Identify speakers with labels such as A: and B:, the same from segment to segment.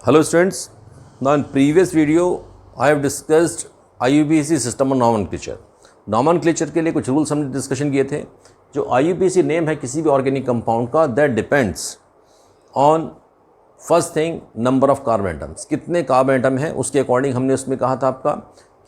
A: Hello students, now in previous video I have discussed IUPAC system और nomenclature. Nomenclature के लिए कुछ rules हमने डिस्कशन किए थे. जो IUPAC नेम है किसी भी ऑर्गेनिक कंपाउंड का, that depends on first thing number of carbon atoms. कितने कार्बन एटम हैं उसके अकॉर्डिंग हमने उसमें कहा था आपका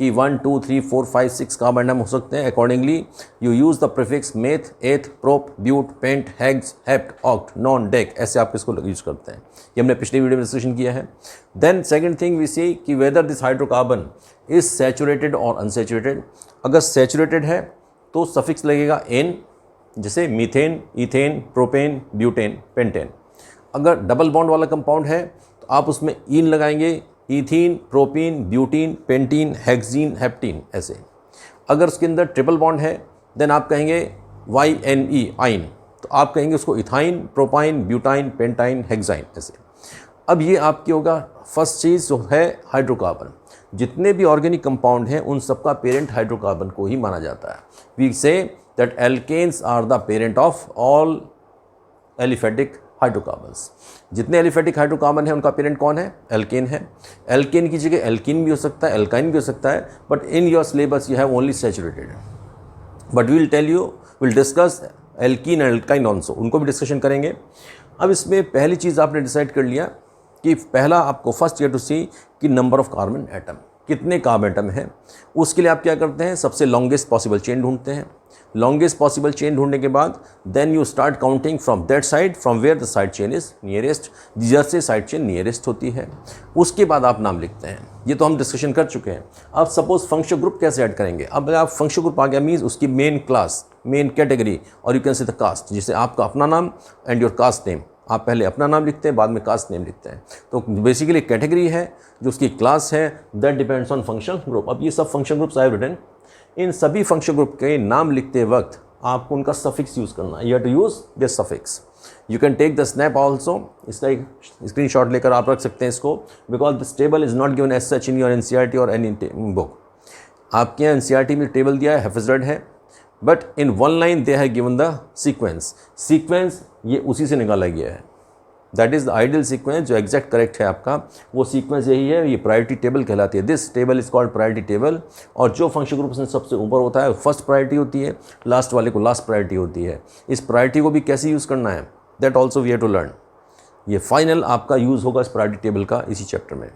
A: कि 1 2 3 4 5 6 कार्बन एटम हो सकते हैं. Accordingly you use the prefix meth, eth, prop, but, pent, hex, hept, oct, non, dec, ऐसे आप इसको यूज करते हैं. ये हमने पिछले वीडियो में डिस्कशन किया है. Then second thing we see कि whether this hydrocarbon is saturated और अनसैचुरेटेड. अगर सैचुरेटेड है तो सफिक्स लगेगा एन, जैसे methane, ethane, propane, butane, pentane. अगर डबल बॉन्ड वाला कंपाउंड है तो आप उसमें ईन लगाएंगे, ethene, propene, butene, pentene, hexene, heptene, ऐसे. अगर उसके अंदर ट्रिपल बॉन्ड है देन आप कहेंगे YNE, आइन, तो आप कहेंगे उसको ethyne, propyne, butyne, pentyne, hexyne, ऐसे. अब ये आपकी होगा फर्स्ट चीज़ जो है हाइड्रोकार्बन. जितने भी ऑर्गेनिक कंपाउंड हैं उन सबका पेरेंट हाइड्रोकार्बन को ही माना जाता है. We say that alkanes are the parent of all aliphatic hydrocarbons. जितने एलिफेटिक हाइड्रोकार्बन है उनका पेरेंट कौन है? एल्केन है. एल्केन की जगह एल्कीन भी हो सकता है, एल्काइन भी हो सकता है, but in your syllabus you have only saturated. But we will tell you, will discuss alkene and alkyne also, उनको भी डिस्कशन करेंगे. अब इसमें पहली चीज़ आपने डिसाइड कर लिया कि पहला आपको फर्स्ट ईयर टू सी कि नंबर ऑफ कार्बन एटम, कितने कार्बन एटम हैं. उसके लिए आप क्या करते हैं, सबसे लॉन्गेस्ट पॉसिबल चेन ढूंढते हैं. लॉन्गेस्ट पॉसिबल चेन ढूंढने के बाद then you start counting from that side from where the side chain is nearest, जिधर से साइड चेन नियरेस्ट होती है. उसके बाद आप नाम लिखते हैं. ये तो हम डिस्कशन कर चुके हैं. अब सपोज फंक्शन ग्रुप कैसे ऐड करेंगे. अब आप फंक्शन ग्रुप आ गया मीन्स उसकी मेन क्लास, मेन कैटेगरी, और you can say the cast, जिसे आपका अपना नाम एंड योर कास्ट नेम. आप पहले अपना नाम लिखते हैं, बाद में कास्ट नेम लिखते हैं. तो बेसिकली कैटेगरी है जो उसकी क्लास है, that depends on function group. अब ये सब function groups I have written. इन सभी फंक्शन ग्रुप के नाम लिखते वक्त आपको उनका सफिक्स यूज़ करना है. You have to use this suffix. You can take the snap also. इसका एक स्क्रीनशॉट लेकर आप रख सकते हैं इसको, because this table is not given as such in your NCERT और एनी बुक. आपके यहाँ NCERT में टेबल दिया है, हैफिज़ है, but in one line they have given the sequence. Sequence ये उसी से निकाला गया है. That is the ideal sequence जो एग्जैक्ट करेक्ट है आपका. वो सीक्वेंस यही है. ये प्रायोरिटी टेबल कहलाती है. This table is called priority table. और जो फंक्शन ग्रुप में सबसे ऊपर होता है फर्स्ट प्रायोरिटी होती है, लास्ट वाले को लास्ट प्रायोरिटी होती है. इस प्रायोरिटी को भी कैसे यूज़ करना है, that also we have to learn. ये फाइनल आपका यूज़ होगा इस प्रायोरिटी टेबल का इसी चैप्टर में.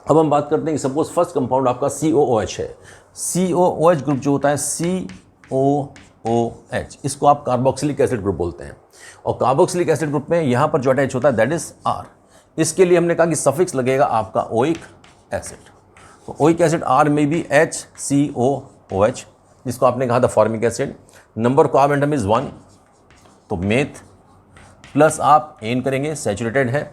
A: अब हम बात करते हैं कि सपोज फर्स्ट कंपाउंड आपका COOH है. COOH ग्रुप जो होता है COOH, इसको आप कार्बोक्सिलिक एसिड ग्रुप बोलते हैं. और कार्बोक्सिलिक एसिड ग्रुप में यहाँ पर जो अटैच होता है दैट इज R. इसके लिए हमने कहा कि सफिक्स लगेगा आपका ओइक एसिड. तो ओइक एसिड R में भी HCOOH, जिसको आपने कहा था formic acid. Number of carbon atom is 1, तो मेथ प्लस आप एन करेंगे, सैचुरेटेड है.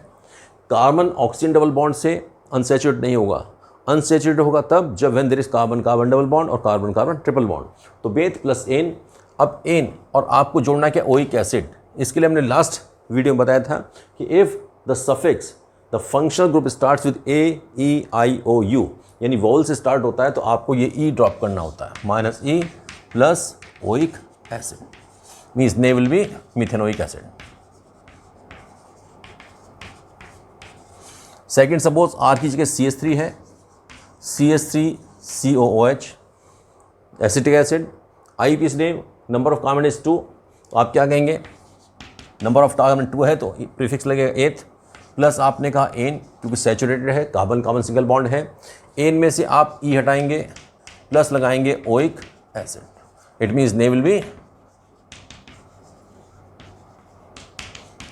A: कार्बन ऑक्सीजन डबल बॉन्ड से अनसैचुरेट नहीं होगा. अनसैचुरेटेड होगा तब जब when there is carbon carbon double bond और कार्बन कार्बन ट्रिपल बॉन्ड. तो मेथ प्लस एन. अब एन और आपको जोड़ना क्या, ओइक एसिड. इसके लिए हमने लास्ट वीडियो में बताया था कि if the suffix the functional group starts with AEIOU, यानी वॉल से स्टार्ट होता है तो आपको ये E ड्रॉप करना होता है. -E plus oic acid means ने will be methanoic acid. Second suppose R की जगह CH3 है, CH3COOH acetic acid. IUPAC name number of carbon is 2, तो आप क्या कहेंगे, नंबर ऑफ कार्बन 2 है तो प्रीफिक्स लगेगा एथ, प्लस आपने कहा एन क्योंकि सैचुरेटेड है, कार्बन कार्बन सिंगल बॉन्ड है. एन में से आप E हटाएंगे, प्लस लगाएंगे ओइक एसिड. इट मीन्स ने विल बी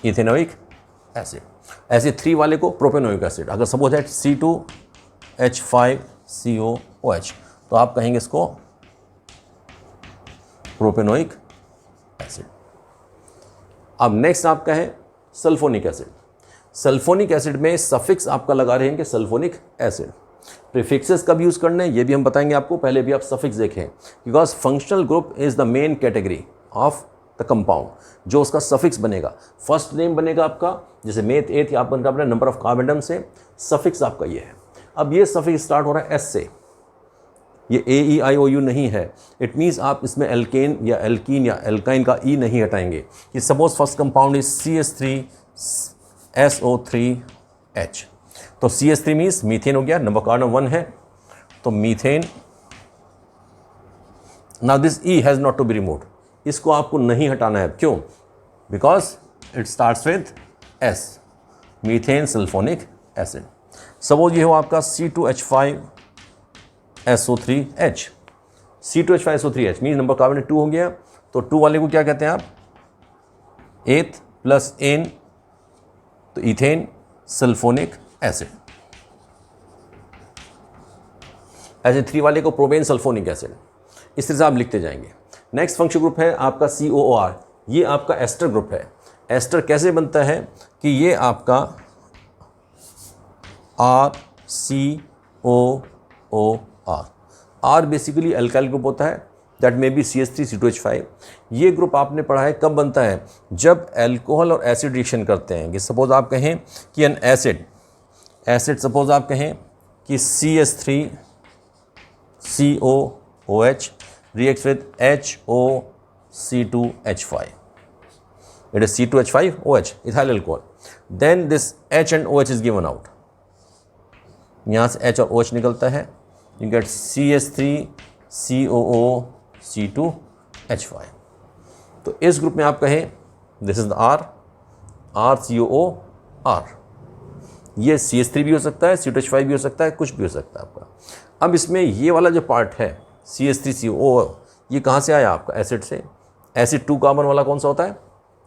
A: इथेनोइक एसिड. ऐसे 3 वाले को प्रोपेनोइक एसिड. अगर सपोज है C2H5COOH तो आप कहेंगे इसको प्रोपेनोइक एसिड. अब नेक्स्ट आपका है सल्फोनिक एसिड. सल्फोनिक एसिड में सफिक्स आपका लगा रहेंगे सल्फोनिक एसिड. प्रीफिक्सेस कब यूज़ करने ये भी हम बताएंगे आपको. पहले भी आप सफिक्स देखें, because functional group is the main category of the compound. जो उसका सफिक्स बनेगा, फर्स्ट नेम बनेगा आपका, जैसे मेथ एथ आप बनता अपने नंबर ऑफ कार्बन एटम से. सफिक्स आपका ये है. अब ये सफिक्स स्टार्ट हो रहा है S से, ये AEIOU नहीं है. इट मीन्स आप इसमें एल्केन या एल्कीन या एल्काइन का E नहीं हटाएंगे. कि suppose first compound is CH3SO3H. तो CH3 मीन्स मीथेन हो गया, नंबर कार्बन 1 है, तो methane. Now this E has not to be removed, इसको आपको नहीं हटाना है, क्यों? Because it starts with S, methane sulphonic acid. Suppose ये हो आपका C2H5SO3H, C2H5SO3H means number carbon 2 हो गया, तो 2 वाले को क्या कहते हैं आप? एथ प्लस एन, तो इथेन सल्फोनिक एसिड। ऐसे 3 वाले को प्रोपेन सल्फोनिक एसिड। इस तरह से आप लिखते जाएंगे। नेक्स्ट फंक्शन ग्रुप है आपका COOR, ये आपका एस्टर ग्रुप है। एस्टर कैसे बनता है कि ये आपका RCOOR, R basically alkyl group होता है, दैट मे बी CH3 ये ग्रुप आपने पढ़ा है कब बनता है? जब अल्कोहल और एसिड रिएक्शन करते हैं। कि सपोज आप कहें कि एन एसिड सपोज आप कहें कि CH3COOH reacts with HOC2H5. It is C2H5OH, ethyl alcohol. Then this H and OH is given out. यहाँ से H और OH निकलता है, you get CH3COOC2H5. तो इस ग्रुप में आप कहें दिस इज द RCOOR, ये CH3 भी हो सकता है, C2H5 भी हो सकता है, कुछ भी हो सकता है आपका। अब इसमें ये वाला जो पार्ट है CH3CO, ये कहाँ से आया आपका? एसिड से। एसिड 2 कार्बन वाला कौन सा होता है?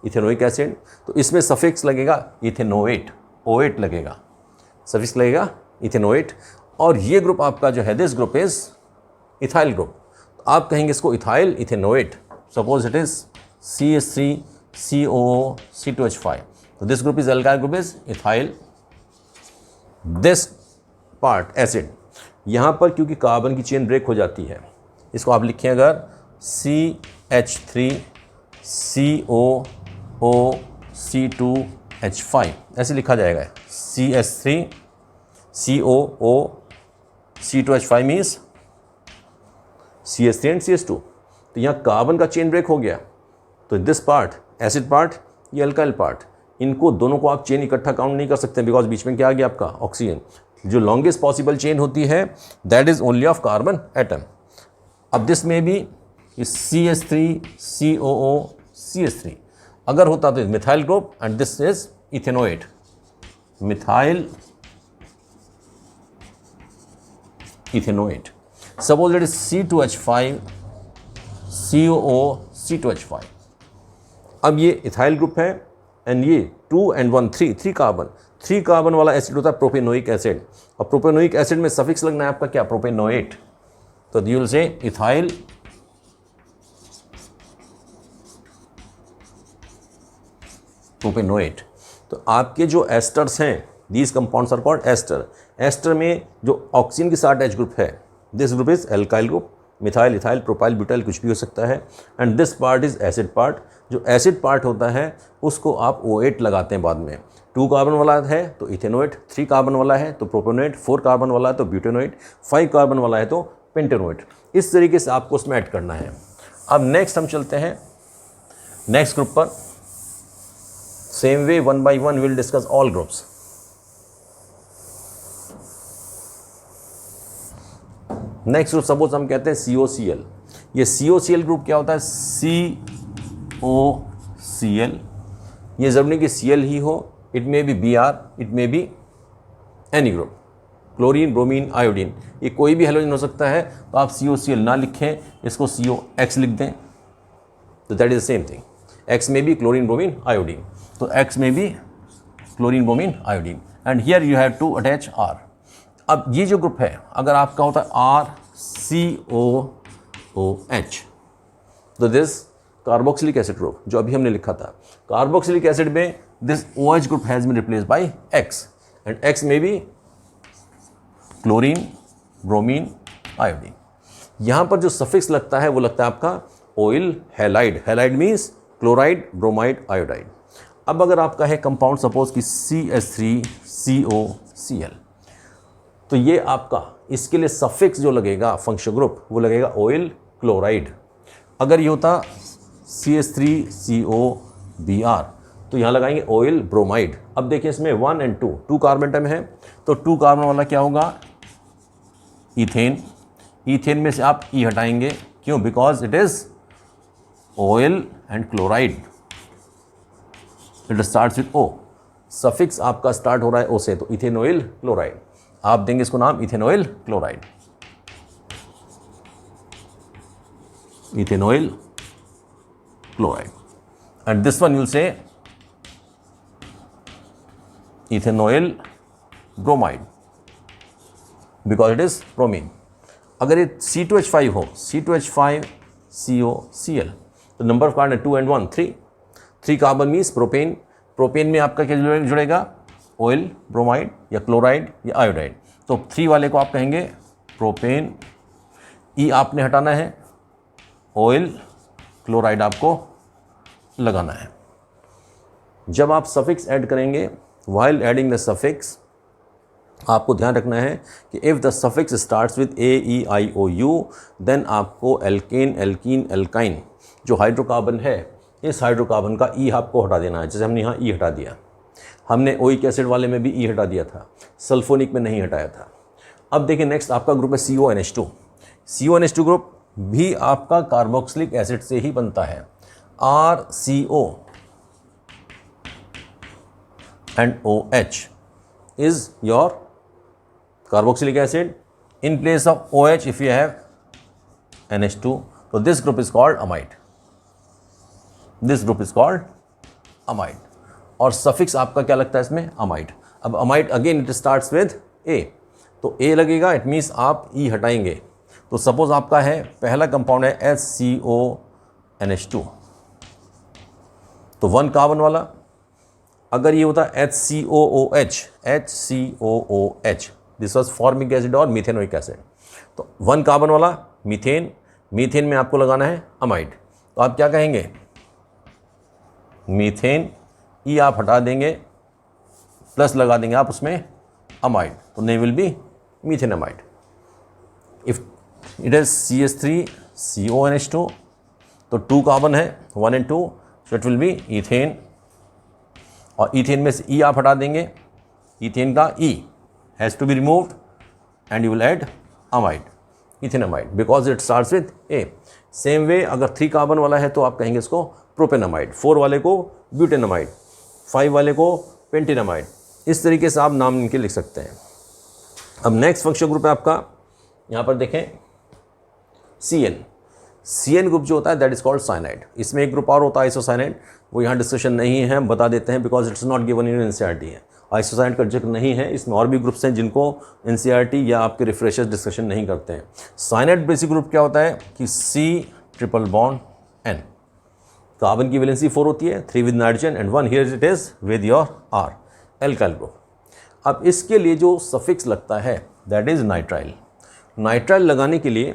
A: Ethanoic acid. तो इसमें सफिक्स लगेगा इथेनोएट, OAT लगेगा, सफिक्स लगेगा इथेनोएट। और ये ग्रुप आपका जो है this group is ethyl group. तो आप कहेंगे इसको ethyl ethanoate. Suppose it is CH3COOC2H5, तो this group is alkyl group is ethyl. This part acid, यहाँ पर क्योंकि कार्बन की चेन ब्रेक हो जाती है, इसको आप लिखें अगर CH3COOC2H5 ऐसे लिखा जाएगा। CH3COOC2H5 means CH3 and CH2। तो यहाँ कार्बन का चेन ब्रेक हो गया, तो दिस पार्ट एसिड पार्ट, ये अल्काइल पार्ट, इनको दोनों को आप चेन इकट्ठा काउंट नहीं कर सकते, बिकॉज बीच में क्या आ गया आपका? ऑक्सीजन। जो लॉन्गेस्ट पॉसिबल चेन होती है that is only of carbon atom. अब दिस में भी CH3COOCH3 अगर होता तो methyl group and this is ethanoate, methyl ethanoate. Suppose it is C2H5COOC2H5। अब ये इथाइल ग्रुप है एंड ये 2 and 1 3 कार्बन, 3 कार्बन वाला एसिड होता है प्रोपेनोइक एसिड। और प्रोपेनोइक एसिड में सफिक्स लगना है आपका क्या? प्रोपेनोएट। तो you will say ethyl propanoate. तो आपके जो एस्टर्स हैं, these compounds are called ester. Ester में जो ऑक्सीजन के साथ H ग्रुप है, this group is alkyl group, methyl ethyl propyl butyl कुछ भी हो सकता है। And this part is acid part. जो एसिड पार्ट होता है उसको आप OAT लगाते हैं बाद में। 2 कार्बन वाला है तो इथेनोएट, 3 कार्बन वाला है तो प्रोपेनोएट, 4 कार्बन वाला है तो ब्यूटेनोएट, 5 कार्बन वाला है तो पेंटेनोएट। इस तरीके से आपको उसमें ऐड करना है। अब नेक्स्ट हम चलते हैं नेक्स्ट ग्रुप पर। Same way 1 by 1 will discuss all groups. Next group suppose हम कहते हैं COCl। ये COCl ग्रुप क्या होता है? COCl, ये जरूरी नहीं कि Cl ही हो, it may be Br, it may be any group, chlorine bromine iodine, ये कोई भी हेलोजन हो सकता है। तो आप COCl ना लिखें, इसको COX लिख दें, तो that is the same thing. X में भी क्लोरीन ब्रोमीन आयोडीन, तो X में भी chlorine bromine iodine, and here you have to attach R। अब ये जो ग्रुप है अगर आपका होता है RCOOH, तो दिस कार्बोक्सिलिक एसिड ग्रुप जो अभी हमने लिखा था, कार्बोक्सिलिक एसिड में this OH group has been replaced by X, and X में भी क्लोरीन ब्रोमीन आयोडीन। यहाँ पर जो सफिक्स लगता है वो लगता है आपका oil halide. Halide means chloride bromide iodide. अब अगर आपका है कंपाउंड सपोज कि CH3COCl, तो ये आपका इसके लिए सफिक्स जो लगेगा फंक्शन ग्रुप वो लगेगा ऑयल क्लोराइड। अगर ये होता CH3COBr तो यहाँ लगाएंगे ऑयल ब्रोमाइड। अब देखिए इसमें 1 और 2, 2 कार्बन एटम है, तो 2 कार्बन वाला क्या होगा, इथेन। इथेन में से आप ई हटाएंगे, क्यों, because it is oil and chloride, it starts with O, suffix आपका स्टार्ट हो रहा है ओ से, तो इथेनॉइल क्लोराइड, आप देंगे इसको नाम ethanoyl chloride, ethanoyl chloride. And this one you will से ethanoyl bromide because it is bromine. अगर ये C2H5 हो, C2H5 COCl, तो number of carbon 2 and 1 3, 3 carbon means propane. Propane में आपका क्या जुड़ेगा, ऑयल ब्रोमाइड या क्लोराइड या आयोडाइड, तो 3 वाले को आप कहेंगे प्रोपेन। ई आपने हटाना है, ऑयल क्लोराइड आपको लगाना है। जब आप सफिक्स ऐड करेंगे, व्हाइल एडिंग द सफिक्स आपको ध्यान रखना है कि if the suffix starts with AEIOU then आपको एल्केन, एल्कीन, एल्काइन जो हाइड्रोकार्बन है, इस हाइड्रोकार्बन का ई आपको हटा देना है। जैसे हमने यहाँ ई हटा दिया, हमने ओइक एसिड वाले में भी ई हटा दिया था, सल्फोनिक में नहीं हटाया था। अब देखिए नेक्स्ट आपका ग्रुप है CONH2। CONH2 ग्रुप भी आपका कार्बोक्सिलिक एसिड से ही बनता है, RCO and OH is your carboxylic acid. In place of OH, if you have NH2, so this group is called amide. This group is called amide. और suffix आपका क्या लगता है इसमें, amide. अब amide again it starts with A, तो A लगेगा, it means आप E हटाएंगे। तो सपोज आपका है पहला कंपाउंड है HCONH2, तो 1 कार्बन वाला। अगर ये होता HCOOH, this was formic acid और मीथेनोइक एसिड, तो 1 कार्बन वाला मीथेन, मीथेन में आपको लगाना है अमाइड, तो आप क्या कहेंगे, मीथेन, ई आप हटा देंगे, प्लस लगा देंगे आप उसमें अमाइड, तो name will be methane amide. If it is CH3CONH2, तो 2 कार्बन है, 1 and 2, so it will be ethane, और इथेन में से ई आप हटा देंगे, इथेन का E has to be removed and you will add amide, ethane amide, because it starts with A. Same way अगर 3 कार्बन वाला है तो आप कहेंगे इसको प्रोपेनमाइड, 4 वाले को ब्यूटेनमाइड, 5 वाले को पेंटेनमाइड। इस तरीके से आप नाम इनके लिख सकते हैं। अब नेक्स्ट फंक्शनल ग्रुप है आपका, यहाँ पर देखें CN ग्रुप जो होता है दैट इज कॉल्ड साइनाइड। इसमें एक ग्रुप और होता है आइसोसाइनाइड, वो यहाँ डिस्कशन नहीं है, बता देते हैं because it's not given in NCERT है। आइसोसाइनाइड का जिक्र नहीं है, इसमें और भी ग्रुप्स हैं जिनको NCERT या आपके रिफ्रेशर्स डिस्कशन नहीं करते हैं। साइनाइड बेसिक ग्रुप क्या होता है कि C∧N, कार्बन की वैलेंसी 4 होती है, 3 with nitrogen and 1 here it is with your R, alkyl group. अब इसके लिए जो सफिक्स लगता है दैट इज नाइट्राइल। नाइट्राइल लगाने के लिए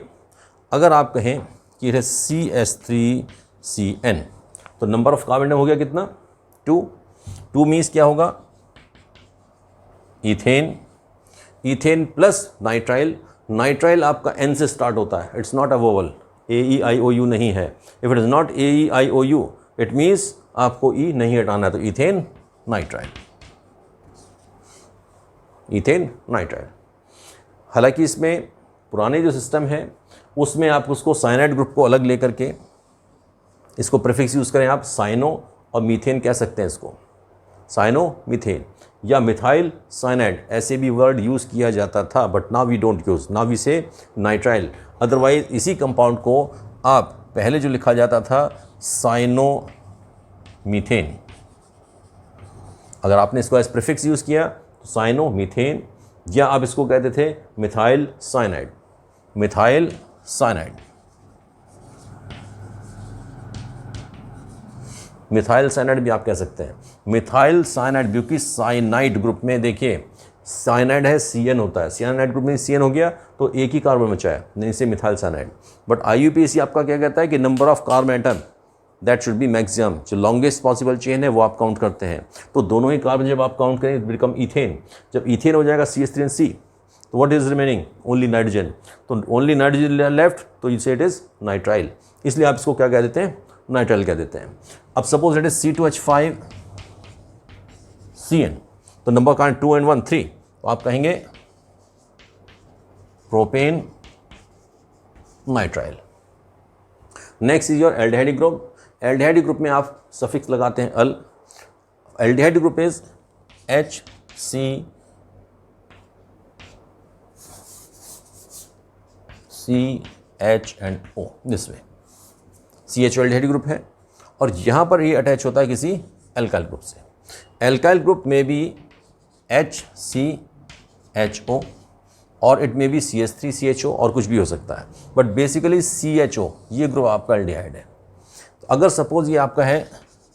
A: अगर आप कहें कि इट है CH3CN, तो नंबर ऑफ कार्बन हो गया कितना, 2 मीन्स क्या होगा, ethane, ethane plus nitrile. Nitrile आपका N से स्टार्ट होता है, it's not a vowel, AEIOU नहीं है। If it is not AEIOU it means आपको E नहीं हटाना है, तो इथेन नाइट्राइल, इथेन नाइट्राइल। हालांकि इसमें पुराने जो सिस्टम है उसमें आप उसको साइनाइड ग्रुप को अलग लेकर के इसको प्रीफिक्स यूज़ करें, आप साइनो और मीथेन कह सकते हैं इसको, साइनो मीथेन या मिथाइल साइनाइड, ऐसे भी वर्ड यूज़ किया जाता था, but now we don't use, now we say nitrile. Otherwise इसी कंपाउंड को आप पहले जो लिखा जाता था साइनो मीथेन, अगर आपने इसको एज प्रीफिक्स यूज़ किया तो साइनो मीथेन, या आप इसको कहते थे methyl cyanide, methyl cyanide, methyl cyanide भी आप कह सकते हैं। मिथाइल साइनाइड क्योंकि साइनाइड ग्रुप में देखिए साइनाइड है CN होता है, साइनाइड ग्रुप में CN हो गया तो एक ही कार्बन बचा है, नहीं से मिथाइल साइनाइड। बट IUPAC आपका क्या कहता है कि number of carbon atom that should be maximum, जो लॉन्गेस्ट पॉसिबल चेन है वो आप काउंट करते हैं। तो दोनों ही कार्बन जब आप काउंट करें बिकम इथेन, जब इथेन हो जाएगा CH3C, तो what is remaining, only nitrogen, तो ओनली नाइट्रोजन लेफ्ट, तो यू से इट इज नाइट्राइल, इसलिए आप इसको क्या कह देते हैं, नाइट्राइल कह देते हैं। अब suppose it is C2H5 CN, तो नंबर कार्बन 2 and 1 3, तो आप कहेंगे propane nitrile. Next is your aldehyde group. Aldehyde group में आप सफिक्स लगाते हैं al. Aldehyde group is CH and O, this way CH aldehyde group है, और यहाँ पर ये अटैच होता है किसी एल्काइल ग्रुप से। एल्काइल ग्रुप में भी HCHO और इट में भी CH3CHO और कुछ भी हो सकता है, बट बेसिकली CHO ये ग्रुप आपका एल्डिहाइड है। तो अगर सपोज ये आपका है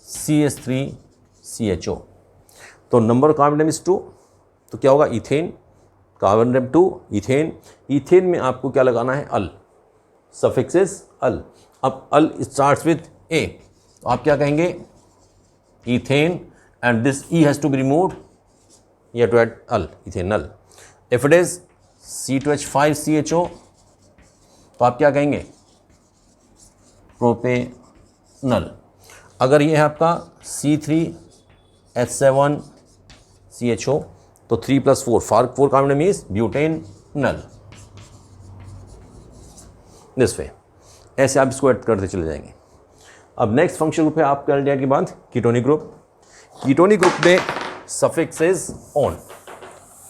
A: CH3CHO, तो नंबर कार्बन नेम इज 2, तो क्या होगा ethane, carbon name 2 ethane. Ethane में आपको क्या लगाना है अल, सफिक्स इज अल। अब अल स्टार्ट्स विथ A, तो आप क्या कहेंगे ethane, and this E has to be removed, you have to add al, ethanal. If it is C2H5CHO, तो आप क्या कहेंगे प्रोपेनल। अगर ये है आपका C3H7CHO, तो 3 + 4 4 carbon means butanal. This way, ऐसे आप इसको ऐड करते चले जाएंगे। अब नेक्स्ट फंक्शन ग्रुप है आपका एल्डिहाइड के बाद कीटोनिक ग्रुप। कीटोनिक ग्रुप में suffix is on,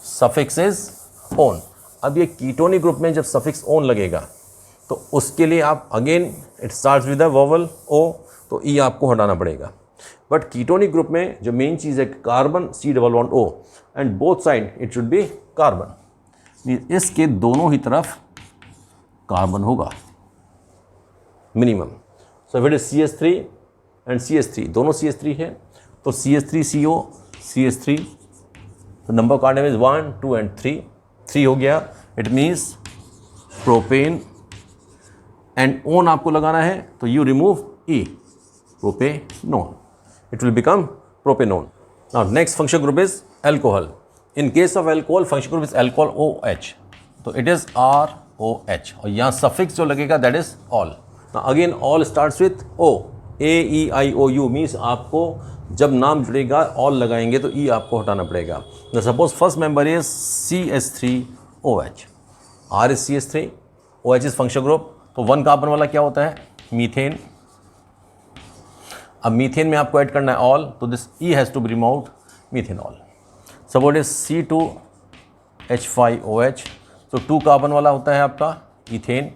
A: suffix is on. अब ये कीटोनिक ग्रुप में जब सफिक्स ऑन लगेगा तो उसके लिए आप again it starts with the vowel O, तो ई आपको हटाना पड़ेगा। बट कीटोनिक ग्रुप में जो मेन चीज़ है carbon C++O, and both side it should be carbon, इसके दोनों ही तरफ कार्बन होगा minimum. So if it is CH3 and CH3, दोनों CH3 है, तो CH3CO CH3, तो नंबर कार्बन इज 1 2 and 3 हो गया। It means propane, and own आपको लगाना है, तो you remove E, propanone, it will become propanone. Now next function group is alcohol. In case of alcohol function group is alcohol OH, तो it is ROH, और यहाँ suffix जो लगेगा that is all. Again all starts with O, AEIOU means आपको जब नाम जुड़ेगा all लगाएंगे तो E आपको हटाना पड़ेगा। Suppose first member is CH3OH, R is CH3, OH is function group, तो 1 कार्बन वाला क्या होता है मीथेन। अब मीथेन में आपको ऐड करना है ऑल, तो this E has to be removed, methanol. Suppose is C2H5OH, तो 2 कार्बन वाला होता है आपका ethane,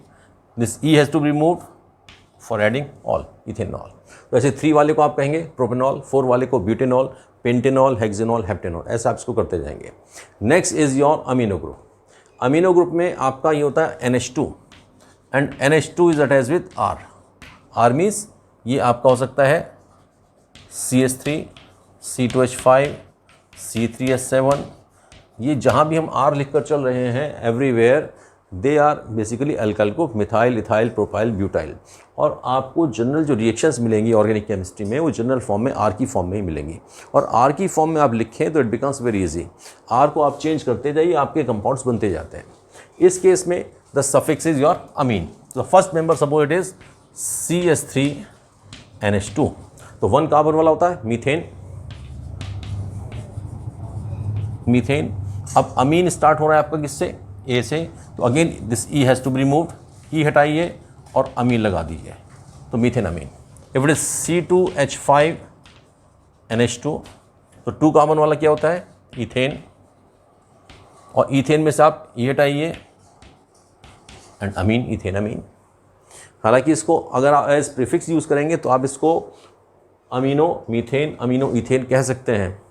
A: this E has to be removed for adding ol, ethanol. तो ऐसे 3 वाले को आप कहेंगे प्रोपेनॉल, 4 वाले को ब्यूटेनॉल, पेंटेनॉल, हेक्सेनॉल, हेप्टेनॉल, ऐसा आप इसको करते जाएंगे। Next is your amino group. Amino group में आपका ये होता है NH2, and NH2 is attach with R। R means ये आपका हो सकता है CH3, C2H5, C3H7, ये जहाँ भी हम R लिखकर चल रहे हैं everywhere they are basically alkyl group, methyl, ethyl, propyl, butyl. और आपको जनरल जो रिएक्शंस मिलेंगी ऑर्गेनिक केमिस्ट्री में वो जनरल फॉर्म में R की फॉर्म में ही मिलेंगी, और R की फॉर्म में आप लिखें तो it becomes very easy. R को आप चेंज करते जाइए, आपके कंपाउंड्स बनते जाते हैं। इस केस में द सफिक्स इज योर अमीन। तो first member suppose it is CH3NH2, तो 1 कार्बन वाला होता है मीथेन, मीथेन। अब अमीन स्टार्ट हो रहा है आपका किससे A से, तो again this E has to be removed, E हटाइए और अमीन लगा दीजिए, तो methane amine. If it is C2H5NH2, तो 2 कार्बन वाला क्या होता है इथेन, और इथेन में से आप E हटाइए एंड अमीन, इथेन अमीन। हालांकि इसको अगर आप एज प्रीफिक्स यूज़ करेंगे तो आप इसको अमीनो मीथेन, अमीनो इथेन कह सकते हैं,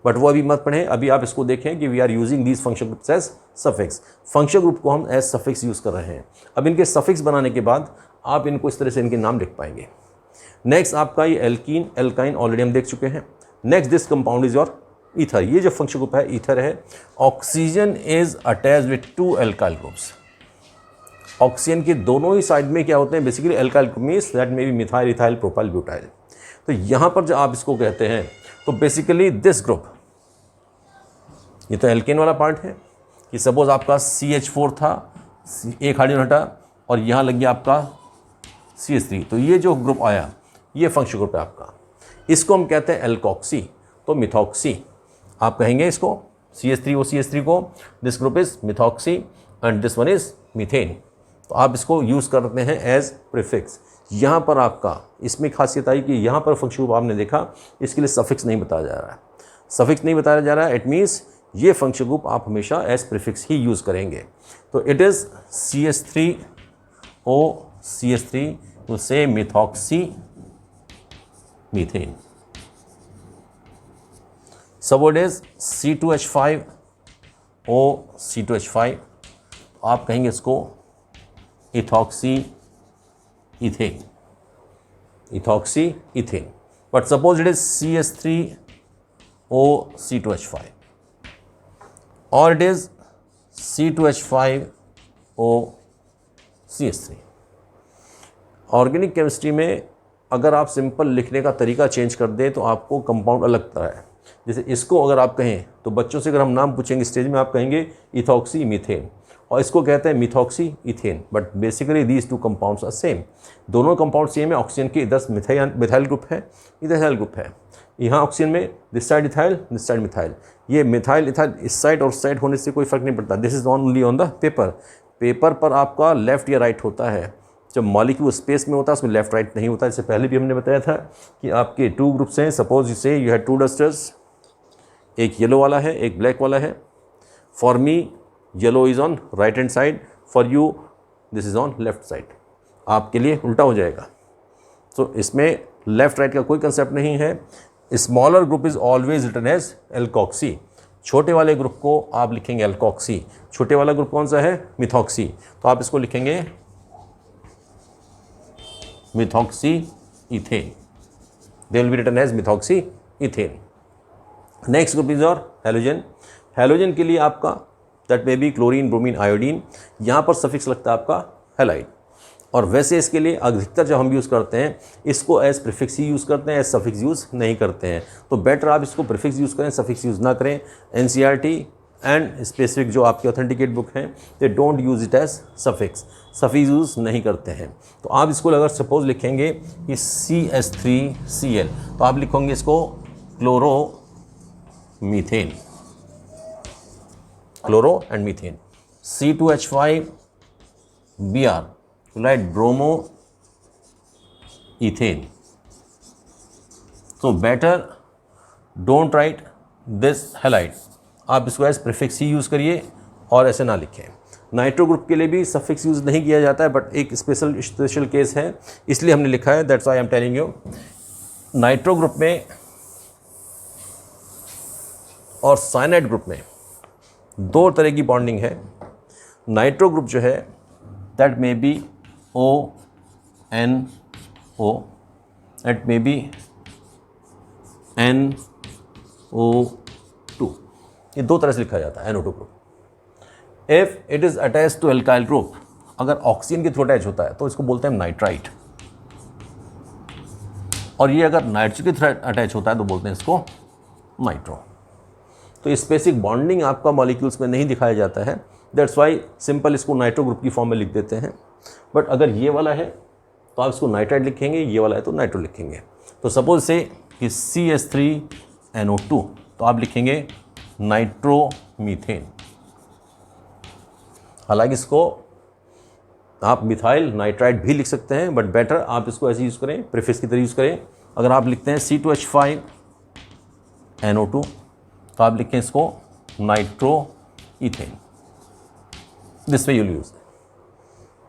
A: बट वो अभी मत पढ़ें। अभी आप इसको देखें कि we are using these function groups as suffix. Function group को हम एज सफिक्स यूज़ कर रहे हैं। अब इनके सफिक्स बनाने के बाद आप इनको इस तरह से इनके नाम लिख पाएंगे। नेक्स्ट आपका ये एल्कीन, एल्काइन ऑलरेडी हम देख चुके हैं। Next this compound is your ether. ये जो फंक्शन ग्रुप है ईथर है। Oxygen is attach with 2 alkyl groups. Oxygen के दोनों ही साइड में क्या होते हैं basically alkyl group means that may B methyl, ethyl, propyl, butyl. तो यहाँ पर जो आप इसको कहते हैं तो बेसिकली दिस ग्रुप, ये तो एल्केन वाला पार्ट है कि सपोज आपका CH4 था, एक हाइड्रोजन हटा और यहाँ लग गया आपका CH3, तो ये जो ग्रुप आया ये फंक्शन ग्रुप है आपका। इसको हम कहते हैं एल्कोक्सी, तो मिथॉक्सी। आप कहेंगे इसको CH3OCH3 को, this group is methoxy and this one is methane. तो आप इसको यूज़ करते हैं एज प्रीफिक्स। यहाँ पर आपका इसमें खासियत आई कि यहाँ पर फंक्शन ग्रुप आपने देखा, इसके लिए सफिक्स नहीं बताया जा रहा है। सफिक्स नहीं बताया जा रहा है, इट मीन्स ये फंक्शन ग्रुप आप हमेशा एज प्रीफिक्स ही यूज़ करेंगे। तो इट इज़ CH3OCH3 टू से methoxy methane. Subword is C2H5OC2H5, आप कहेंगे इसको ethoxy ethane, ethoxy ethane. But suppose it is CH3OC2H5 और it is C2H5OCH3। Organic chemistry में अगर आप सिंपल लिखने का तरीका चेंज कर दें तो आपको कंपाउंड अलग लगता है। जैसे इसको अगर आप कहें तो बच्चों से अगर हम नाम पूछेंगे स्टेज में, आप कहेंगे इथॉक्सी मीथेन, और इसको कहते हैं methoxy ethane. But basically these two compounds are same. दोनों कंपाउंड सेम है। ऑक्सीजन के 10 मिथाइल ग्रुप है, इधर इथाइल ग्रुप है। यहाँ ऑक्सीजन में this side ethyl, this side methyl. ये मिथाइल इथाइल इस साइड और साइड होने से कोई फर्क नहीं पड़ता। This is only on the paper. Paper पर आपका लेफ्ट या राइट होता है। जब मॉलिक्यूल स्पेस में होता है उसमें लेफ्ट राइट नहीं होता। इससे पहले भी हमने बताया था कि आपके 2 ग्रुप्स हैं। सपोज से यू हैव 2 डस्टर्स, एक येलो वाला है, एक ब्लैक वाला है। For me yellow is on right hand side, for you this is on left side. आपके लिए उल्टा हो जाएगा। तो इसमें लेफ्ट राइट का कोई कंसेप्ट नहीं है। Smaller group is always written as alkoxy. छोटे वाले ग्रुप को आप लिखेंगे एल्कोक्सी। छोटे वाला ग्रुप कौन सा है? मिथॉक्सी। तो आप इसको लिखेंगे methoxy ethane. They will be written as methoxy ethane. Next group is और हैलोजन। हैलोजन के लिए आपका that may be chlorine, bromine, iodine. यहाँ पर सफिक्स लगता है आपका हैलाइड। और वैसे इसके लिए अधिकतर जब हम यूज़ करते हैं इसको एज प्रीफिक्स ही यूज़ करते हैं, एज सफिक्स यूज़ नहीं करते हैं। तो बेटर आप इसको प्रीफिक्स यूज़ करें, सफिक्स यूज़ ना करें। NCERT एंड स्पेसिफिक जो आपके ऑथेंटिकेट बुक हैं they don't use it as suffix, suffix use नहीं करते हैं। तो आप इसको अगर सपोज लिखेंगे कि CH3Cl तो आप लिखेंगे इसको chloro methane, chloro and methane. C2H5Br to write bromo ethane. So better don't write this halide, आप इसको एज प्रीफिक्स ही यूज़ करिए और ऐसे ना लिखें। नाइट्रो ग्रुप के लिए भी सफिक्स यूज़ नहीं किया जाता है, बट एक स्पेशल केस है इसलिए हमने लिखा है। That's why I am telling you. Nitro group में और साइनाइड ग्रुप में 2 तरह की बॉन्डिंग है। नाइट्रो ग्रुप जो है that may B ONO, that may be NO2। ये 2 तरह से लिखा जाता है NO2 group. If it is attach to alkyl group, अगर ऑक्सीजन के थ्रू अटैच होता है तो इसको बोलते हैं नाइट्राइट, और ये अगर नाइट्रोजन के थ्रू अटैच होता है तो बोलते हैं इसको नाइट्रो। तो स्पेसिफिक बॉन्डिंग आपका मॉलिक्यूल्स में नहीं दिखाया जाता है। दैट्स वाई सिंपल इसको नाइट्रो ग्रुप की फॉर्म में लिख देते हैं। बट अगर ये वाला है तो आप इसको नाइट्राइट लिखेंगे, ये वाला है तो नाइट्रो लिखेंगे। तो सपोज से कि CH3NO2 तो आप लिखेंगे नाइट्रोमीथेन। हालांकि इसको आप मिथाइल नाइट्राइट भी लिख सकते हैं, बट बेटर आप इसको ऐसे यूज़ करें, प्रीफिक्स की तरह यूज़ करें। अगर आप लिखते हैं C2H5NO2 तो आप लिखें इसको nitroethane. This way you'll use.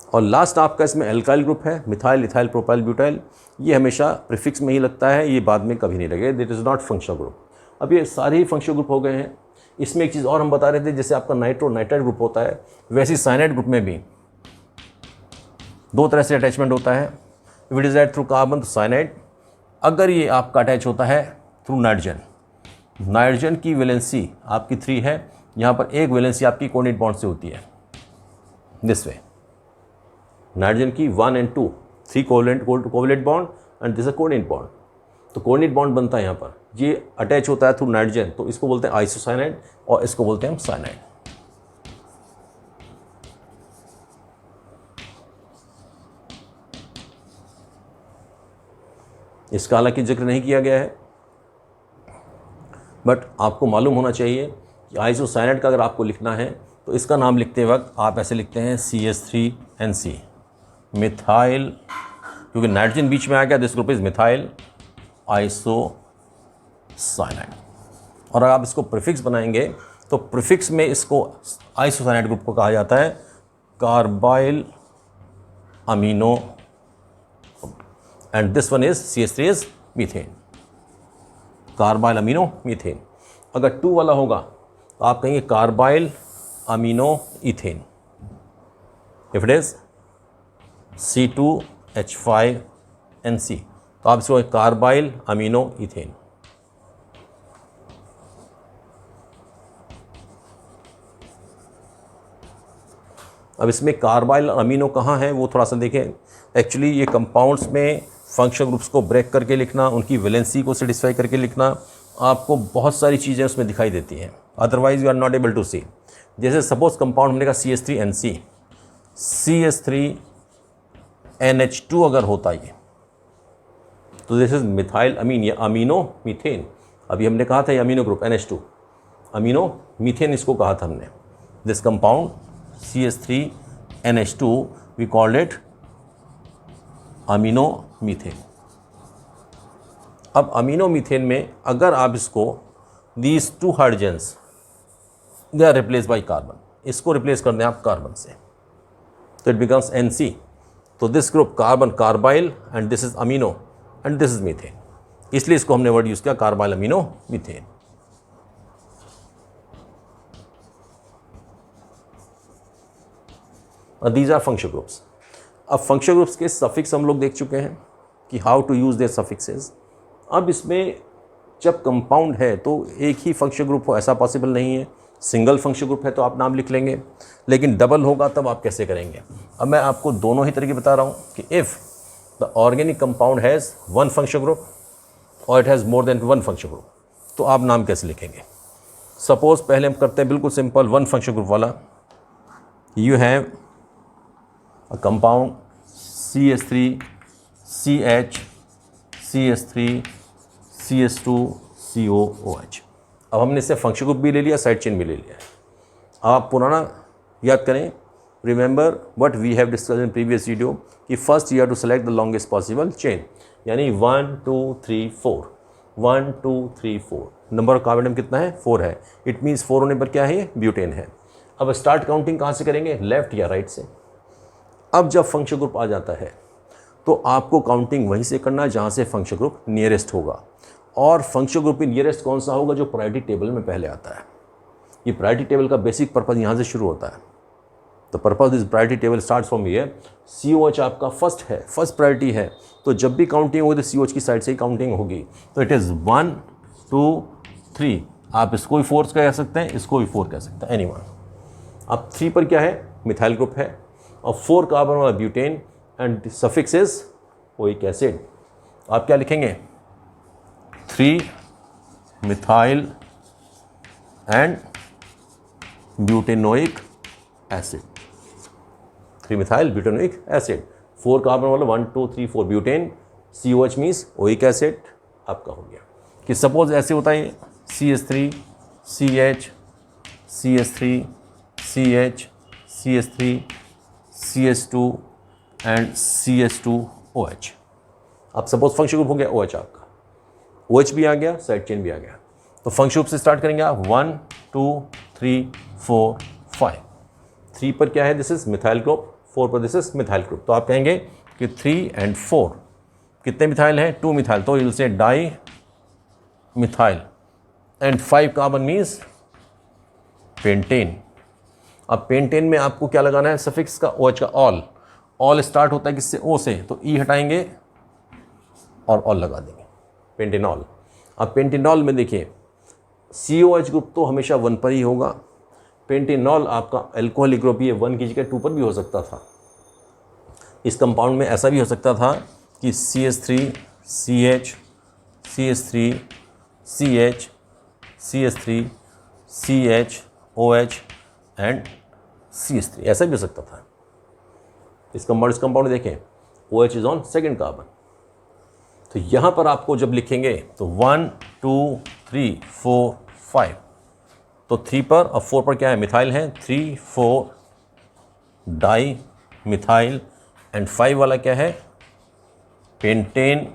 A: और लास्ट आपका इसमें एल्काइल ग्रुप है, मिथाइल, इथाइल, प्रोपाइल, ब्यूटाइल। ये हमेशा प्रीफिक्स में ही लगता है, ये बाद में कभी नहीं लगे। This is not functional group. अब ये सारे ही फंक्शनल ग्रुप हो गए हैं। इसमें एक चीज़ और हम बता रहे थे, जैसे आपका नाइट्रो नाइट्राइट ग्रुप होता है, वैसे ही साइनाइड ग्रुप में भी 2 तरह से अटैचमेंट होता है। If it is at through carbon तो साइनाइड, अगर ये आपका अटैच होता है थ्रू नाइट्रोजन, नाइट्रोजन की वैलेंसी आपकी 3 है, यहाँ पर एक वैलेंसी आपकी कोऑर्डिनेट बॉन्ड से होती है। दिस वे नाइट्रोजन की 1 and 2 3 covalent bond and this a coordinate bond. तो कोऑर्डिनेट बॉन्ड बनता है यहाँ पर, ये अटैच होता है थ्रू नाइट्रोजन, तो इसको बोलते हैं आइसोसाइनाइड और इसको बोलते हैं हम साइनाइड। इसका हालांकि जिक्र नहीं किया गया है। बट आपको मालूम होना चाहिए कि आइसोसाइनेट का अगर आपको लिखना है तो इसका नाम लिखते वक्त आप ऐसे लिखते हैं CH3NC, मिथाइल, क्योंकि नाइट्रोजन बीच में आ गया, this group is methyl isocyanide. और अगर आप इसको प्रीफिक्स बनाएंगे तो प्रीफिक्स में इसको आइसोसाइनाइड ग्रुप को कहा जाता है carbyl amino, and this one is CH3 is methane, carbyl amino methane. अगर 2 वाला होगा तो आप कहेंगे carbyl amino ethane. If it is C2H5NC तो आप इसको कार्बाइल अमीनो इथेन। अब इसमें कार्बाइल अमीनो कहाँ है वो थोड़ा सा देखें। एक्चुअली ये कंपाउंड्स में फंक्शनल ग्रुप्स को ब्रेक करके लिखना, उनकी वैलेंसी को सेटिस्फाई करके लिखना, आपको बहुत सारी चीज़ें उसमें दिखाई देती हैं, otherwise you are not able to see. जैसे सपोज कंपाउंड हमने कहा CH3NC, CH3NH2 अगर होता ये तो दिस इज मिथाइल अमीन या अमीनो मीथेन। अभी हमने कहा था ये amino group NH2, amino methane इसको कहा था हमने। This compound CH3NH2 we called it amino methane. अब अमीनो मीथेन में अगर आप इसको these 2 hydrogens they are replace by carbon, इसको रिप्लेस कर दें आप कार्बन से तो इट बिकम्स NC। तो this group carbon carbyl and this is amino and this is methane, इसलिए इसको हमने वर्ड यूज किया carbyl amino methane. These are functional groups. अब फंक्शनल ग्रुप्स के सफिक्स हम लोग देख चुके हैं कि how to use their suffixes. अब इसमें जब कंपाउंड है तो एक ही फंक्शनल ग्रुप हो ऐसा पॉसिबल नहीं है। सिंगल फंक्शनल ग्रुप है तो आप नाम लिख लेंगे, लेकिन डबल होगा तब आप कैसे करेंगे। अब मैं आपको दोनों ही तरीके बता रहा हूँ कि if the organic compound has 1 functional group और it has more than 1 functional group तो आप नाम कैसे लिखेंगे। सपोज पहले हम करते हैं बिल्कुल सिंपल 1 फंक्शनल ग्रुप वाला। You have a compound CH3 CH CH3 CH2 COOH। अब हमने इससे फंक्शनल ग्रुप भी ले लिया, साइड चेन भी ले लिया। आप पुराना याद करें, remember what we have discussed in previous video कि first you have to select the longest possible chain, यानी 1 2 3 4 1 2 3 4 नंबर ऑफ कार्बन कितना है 4 है। इट मीन्स 4 होने पर क्या है ये ब्यूटेन है। अब स्टार्ट काउंटिंग कहाँ से करेंगे, लेफ्ट या राइट से। अब जब फंक्शनल ग्रुप आ जाता है तो आपको काउंटिंग वहीं से करना है जहाँ से फंक्शनल ग्रुप नियरेस्ट होगा। और फंक्शनल ग्रुप में नियरेस्ट कौन सा होगा, जो प्रायोरिटी टेबल में पहले आता है। ये प्रायोरिटी टेबल का बेसिक पर्पज़ यहाँ से शुरू होता है। The purpose this priority table starts from here. COH आपका फर्स्ट है, फर्स्ट प्रायोरिटी है, तो जब भी काउंटिंग होगी तो COH की साइड से ही काउंटिंग होगी। तो इट इज़ 1 2 3। आप इसको भी 4 कह सकते हैं, इसको भी 4 कह सकते हैं, एनीवन। अब 3 पर क्या है, मिथाइल ग्रुप है और 4 कार्बन वाला butane and suffix is oic acid. आप क्या लिखेंगे, 3 methyl and butanoic acid. 3 methyl butanoic acid, 4 carbon वाला 1 2 3 4 butane, COH means oic acid आपका हो गया। कि सपोज ऐसे होता है CH3 CH CH3 CH CH3 CH2 and CH2OH। अब सपोज फंक्शनल ग्रुप हो गया OH आपका, OH भी आ गया, साइड चेन भी आ गया। तो फंक्शनल ग्रुप से स्टार्ट करेंगे आप 1 2 3 4 5। 3 पर क्या है, दिस इज मिथाइल ग्रुप, 4 पर दिस इज मिथाइल ग्रुप। तो आप कहेंगे कि 3 एंड 4 कितने मिथाइल हैं, 2 मिथाइल, तो यू से di methyl and 5 carbon means pentane. अब पेंटेन में आपको क्या लगाना है, सफिक्स का OH का ऑल स्टार्ट होता है किससे, O से, तो E हटाएंगे और ऑल लगा देंगे, पेंटेनॉल। अब पेंटेनॉल में देखिए COH ग्रुप तो हमेशा 1 पर ही होगा। पेंटेनॉल आपका एल्कोहलिक ग्रुप ये 1 की जगह 2 पर भी हो सकता था। इस कंपाउंड में ऐसा भी हो सकता था कि CH3 CH CH3 CH CH3 CH OH and CH3, ऐसा भी हो सकता था। इस कंपाउंड देखें OH is on second carbon. तो यहाँ पर आपको जब लिखेंगे तो 1 2 3 4 5, तो 3 पर और 4 पर क्या है, मिथाइल है, 3 4 डाई मिथाइल, एंड 5 वाला क्या है, पेंटेन।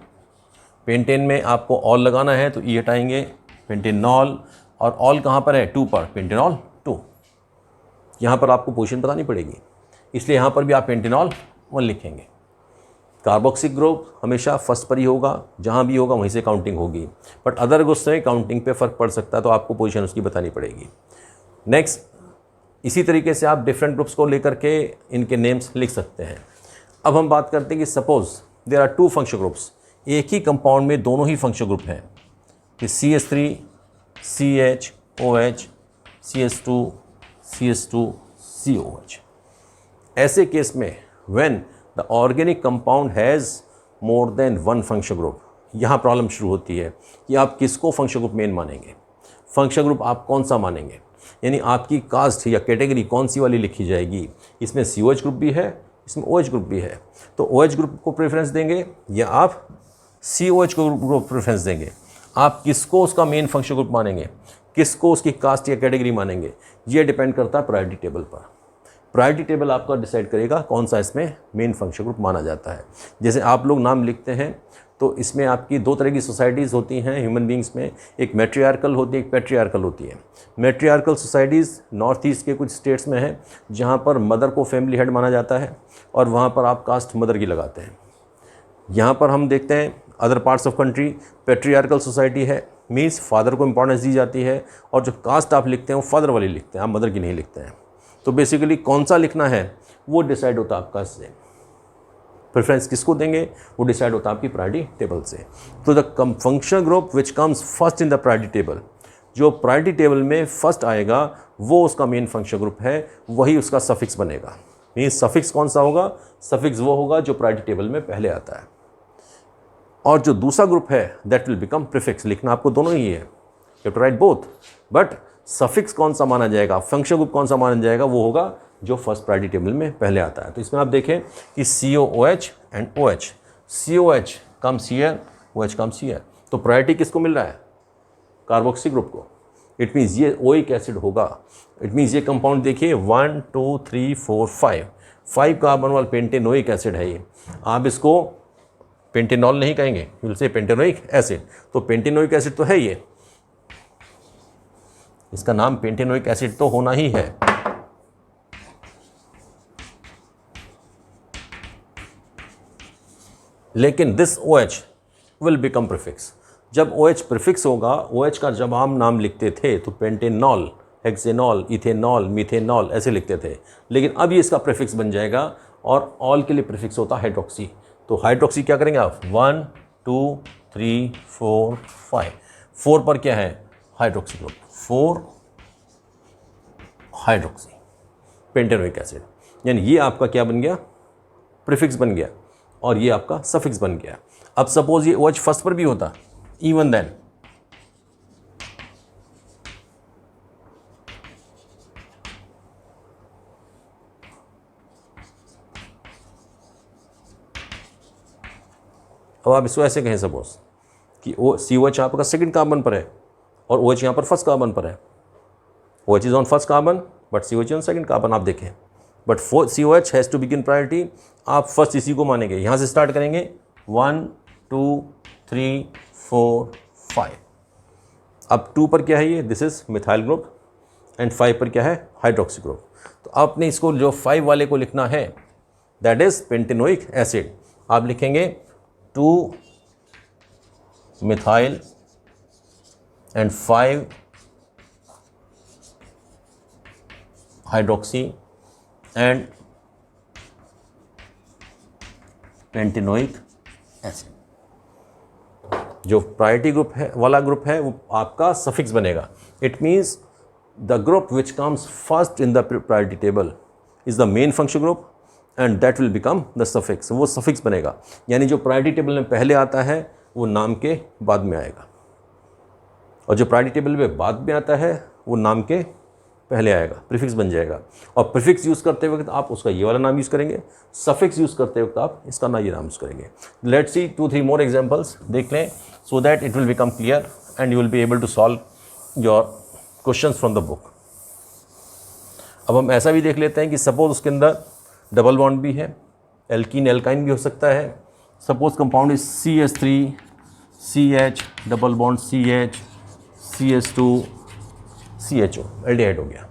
A: पेंटेन में आपको ऑल लगाना है तो ई हटाएंगे, पेंटेनॉल, और ऑल कहाँ पर है, 2 पर, पेंटेनॉल 2। यहाँ पर आपको पोजीशन बतानी पड़ेगी, इसलिए यहाँ पर भी आप पेंटेनॉल 1 लिखेंगे। कार्बोक्सिल ग्रुप हमेशा फर्स्ट पर ही होगा, जहाँ भी होगा वहीं से काउंटिंग होगी, बट अदर ग्रुप से काउंटिंग पे फ़र्क पड़ सकता है, तो आपको पोजीशन उसकी बतानी पड़ेगी। नेक्स्ट, इसी तरीके से आप डिफरेंट ग्रुप्स को लेकर के इनके नेम्स लिख सकते हैं। अब हम बात करते हैं कि suppose there are 2 functional groups, एक ही कंपाउंड में दोनों ही फंक्शनल ग्रुप हैं, कि CH3 CHOH CH2 CH2 COH। ऐसे केस में when the organic compound has more than 1 functional group, यहाँ प्रॉब्लम शुरू होती है कि आप किसको फंक्शनल ग्रुप मेन मानेंगे, फंक्शनल ग्रुप आप कौन सा मानेंगे, यानी आपकी कास्ट या कैटेगरी कौन सी वाली लिखी जाएगी। इसमें COH ग्रुप भी है, इसमें OH ग्रुप भी है, तो OH ग्रुप को प्रेफरेंस देंगे या आप COH को प्रेफरेंस देंगे। आप किसको उसका मेन फंक्शनल ग्रुप मानेंगे, किसको उसकी कास्ट या कैटेगरी मानेंगे, ये डिपेंड करता है प्रायोरिटी टेबल पर। प्रायोरिटी टेबल आपका डिसाइड करेगा कौन सा इसमें मेन फंक्शनल ग्रुप माना जाता है। जैसे आप लोग नाम लिखते हैं तो इसमें आपकी 2 तरह की सोसाइटीज़ होती हैं ह्यूमन बींग्स में, एक मैट्रियार्कल होती है, एक पैट्रियार्कल होती है। मैट्रियार्कल सोसाइटीज़ नॉर्थ ईस्ट के कुछ स्टेट्स में है, जहाँ पर मदर को फैमिली हेड माना जाता है और वहाँ पर आप कास्ट मदर की लगाते हैं। यहाँ पर हम देखते हैं other parts of country patriarchal society है, मीन्स फादर को इंपॉर्टेंस दी जाती है, और जो कास्ट आप लिखते हैं वो फादर वाली लिखते हैं, आप मदर की नहीं लिखते हैं। तो बेसिकली कौन सा लिखना है वो डिसाइड होता है आपका इससे, प्रेफरेंस किसको देंगे वो डिसाइड होता है आपकी प्रायोरिटी टेबल से। तो the functional group which comes first in the priority table, जो प्रायोरिटी टेबल में फर्स्ट आएगा वो उसका मेन फंक्शनल ग्रुप है, वही उसका सफिक्स बनेगा। मीन्स सफिक्स कौन सा होगा, सफिक्स वो होगा जो प्रायोरिटी टेबल में पहले आता है, और जो दूसरा ग्रुप है दैट विल बिकम प्रीफिक्स। लिखना आपको दोनों ही है, you to write both, but suffix कौन सा माना जाएगा, फंक्शनल ग्रुप कौन सा माना जाएगा, वो होगा जो फर्स्ट प्रायोरिटी टेबल में पहले आता है। तो इसमें आप देखें कि COOH and OH, COH comes here, OH comes here, तो प्रायोरिटी किसको मिल रहा है, कार्बोक्सिल ग्रुप को। इट मीन्स ये ओइक एसिड होगा। इट मीन्स ये कंपाउंड देखिए 1 2 3 4 5 कार्बन वाला पेंटेनोइक एसिड है ये। आप इसको पेंटेनॉल नहीं कहेंगे, यू विल से पेंटेनोइक एसिड। तो पेंटेनोइक एसिड तो है ये, इसका नाम पेंटेनोइक एसिड तो होना ही है। लेकिन this OH will become prefix. जब OH प्रीफिक्स होगा, OH का जब हम नाम लिखते थे तो पेंटेनॉल, हेक्सेनॉल, इथेनॉल, मीथेनॉल ऐसे लिखते थे, लेकिन अब ये इसका प्रीफिक्स बन जाएगा, और ऑल के लिए प्रीफिक्स होता है हाइड्रोक्सी। तो हाइड्रोक्सी क्या करेंगे आप, 1 2 3 4 5, 4 पर क्या है, hydroxy group, 4 hydroxy pentanoic acid, यानी ये आपका क्या बन गया, प्रीफिक्स बन गया, और ये आपका सफिक्स बन गया। अब सपोज ये OH फर्स्ट पर भी होता, इवन देन अब आप इसको ऐसे कहें सपोज कि COH आपका सेकंड कार्बन पर है और OH यहाँ पर फर्स्ट कार्बन पर है। OH is on first carbon but COH on second carbon, आप देखें, but COH has to begin priority. आप फर्स्ट इसी को मानेंगे, यहाँ से स्टार्ट करेंगे 1 2 3 4 5। अब 2 पर क्या है ये, this is methyl group, and 5 पर क्या है, हाइड्रोक्सी ग्रुप। तो आपने इसको जो 5 वाले को लिखना है दैट इज पेंटेनोइक एसिड। आप लिखेंगे 2 methyl and 5 hydroxy and pentanoic acid. जो प्रायोरिटी ग्रुप है वाला ग्रुप है वो आपका सफिक्स बनेगा। It means the group which comes first in the priority table is the main function group and that will become the suffix. वो suffix बनेगा, यानी जो प्रायोरिटी टेबल में पहले आता है वो नाम के बाद में आएगा, और जो प्रायोरिटी टेबल में बाद में आता है वो नाम के पहले आएगा, प्रीफिक्स बन जाएगा। और प्रीफिक्स यूज़ करते वक्त आप उसका ये वाला नाम यूज़ करेंगे, सफिक्स यूज़ करते वक्त आप इसका ना ये नाम यूज़ करेंगे। लेट्स सी 2-3 मोर एग्जांपल्स देख लें so that it will become clear and you will be able to solve your questions from the book. अब हम ऐसा भी देख लेते हैं कि सपोज उसके अंदर डबल बॉन्ड भी है, एल्कीन एल्काइन भी हो सकता है. Suppose compound is CH3 CH double bond CH CH2 CHO, aldehyde हो गया.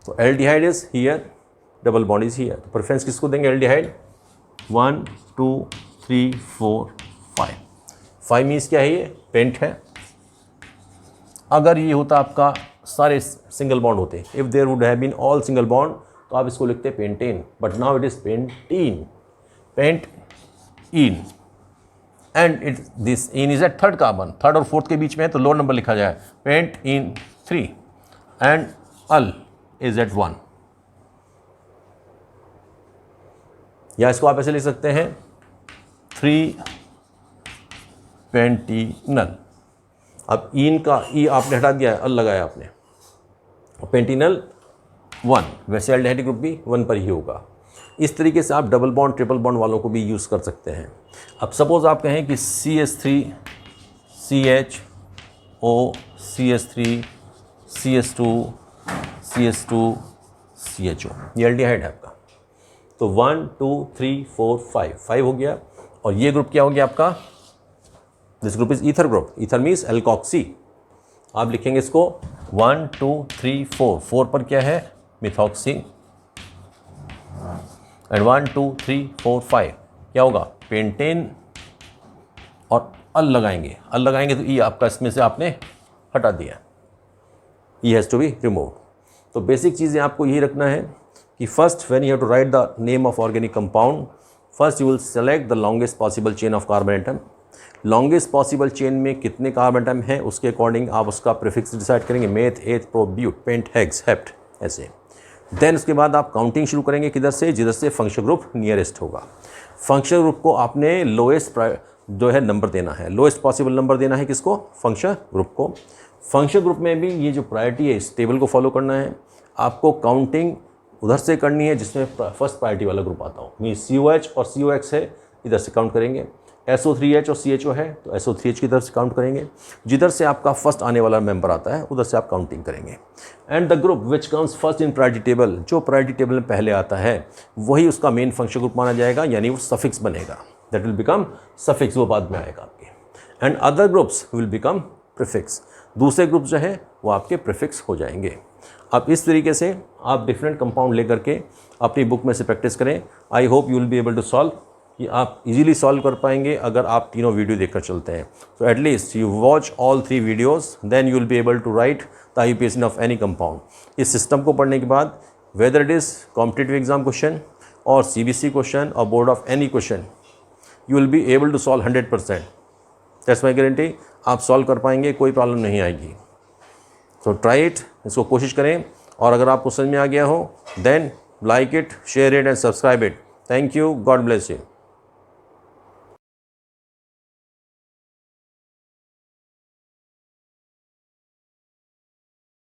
A: तो aldehyde is here, double bond is here. तो प्रेफरेंस किसको देंगे? एल्डिहाइड. 1 2 3 4 5. 5 मीन्स क्या है? ये पेंट है. अगर ये होता आपका सारे सिंगल बॉन्ड होते, if there would have been all single bond, तो आप इसको लिखते pentane. But now it is pentene, pentene. And it this ene is at third carbon, third और फोर्थ के बीच में है, तो लोअर नंबर लिखा जाए pentene 3. And al is at 1. या इसको आप ऐसे लिख सकते हैं 3 पेंटिनल. अब इन का ई आपने हटा दिया है, अल लगाया आपने, और पेंटिनल 1. वैसे एल्डिहाइड ग्रुप भी 1 पर ही होगा. इस तरीके से आप डबल बॉन्ड ट्रिपल बॉन्ड वालों को भी यूज़ कर सकते हैं. अब सपोज आप कहें कि CH3 CHO CH3 CH2 CH2 CHO, ये एल्डिहाइड है आपका. तो 1 2 3 4 5 हो गया. और ये ग्रुप क्या हो गया आपका? This group is ether group. Ether means alkoxy. आप लिखेंगे इसको 1 2 3 4. 4 पर क्या है? मिथॉक्सी. एंड 1 2 3 4 5 क्या होगा? पेंटेन. और अल लगाएंगे, अल लगाएंगे तो ई आपका इसमें से आपने हटा दिया. E has to be remove. तो बेसिक चीज़ें आपको यही रखना है कि first when you have to write the name of organic compound, first you will select the longest possible chain of carbon atom. Longest possible chain में कितने carbon atom है उसके अकॉर्डिंग आप उसका प्रीफिक्स डिसाइड करेंगे. Meth, eth, pro, but, pent, hex, hept, ऐसे. Then उसके बाद आप काउंटिंग शुरू करेंगे किधर से? जिधर से फंक्शनल ग्रुप नियरेस्ट होगा. फंक्शनल ग्रुप को आपने लोएस्ट जो है नंबर देना है, लोएस्ट पॉसिबल नंबर देना है. किसको? फंक्शनल ग्रुप को. फंक्शनल ग्रुप में भी ये जो प्रायोरिटी है इस टेबल को फॉलो करना है. आपको काउंटिंग उधर से करनी है जिसमें फर्स्ट प्रायोरिटी वाला ग्रुप आता हो. मीन COH और COX है, इधर से काउंट करेंगे. SO3H और CHO है तो SO3H की तरफ से काउंट करेंगे. जिधर से आपका फर्स्ट आने वाला मेंबर आता है उधर से आप काउंटिंग करेंगे. And the group which comes first in priority table, जो प्रायोरिटी टेबल में पहले आता है वही उसका मेन फंक्शनल ग्रुप माना जाएगा, यानी वो सफिक्स बनेगा. दैट विल बिकम सफिक्स, वो बाद में आएगा आपके. And other groups will become prefix. दूसरे ग्रुप जो है वो आपके प्रीफिक्स हो जाएंगे. अब इस तरीके से आप डिफरेंट कंपाउंड लेकर के अपनी बुक में से प्रैक्टिस करें. I hope you will be able to solve, कि आप इजीली सॉल्व कर पाएंगे अगर आप तीनों वीडियो देखकर चलते हैं. So at least you watch all 3 videos, then you will be able to write the IUPAC of any compound. इस सिस्टम को पढ़ने के बाद whether it is competitive exam question और CBC क्वेश्चन और board of any question, you will be able to solve 100%. That's my guarantee. आप solve कर पाएंगे, कोई प्रॉब्लम नहीं आएगी. सो ट्राई इट, इसको कोशिश करें. और अगर आपको समझ में आ गया हो then like it, share it and subscribe it. Thank you. God bless you.